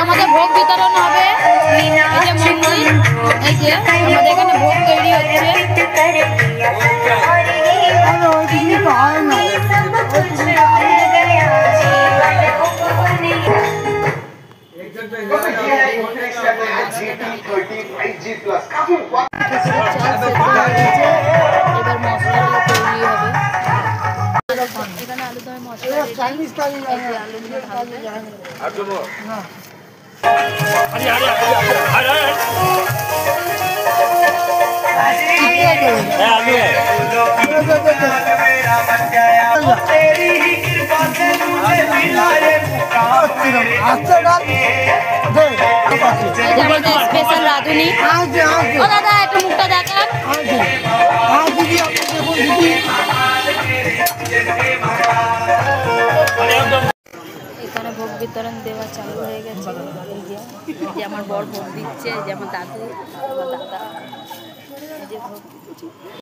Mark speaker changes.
Speaker 1: আমাদের ভোগ বিতরণ হবে। এই যে মন্দির, এই যে আমাদের এখানে ভোগ তৈরি হচ্ছে। এবার মশলা তৈরি হবে। এখানে আলুদমের মশলা আলুগুলো ঢালবে। স্পেশাল রাঁধুনি। ও দাদা একটু মুখটা দেখান। এখানে ভোগ বিতরণ দেওয়া চালু হয়ে গেছে। এই যে আমার বর ভোগ দিচ্ছে, এই যে আমার দাদু, আমার দাদা, এই যে ভোগ দিচ্ছে।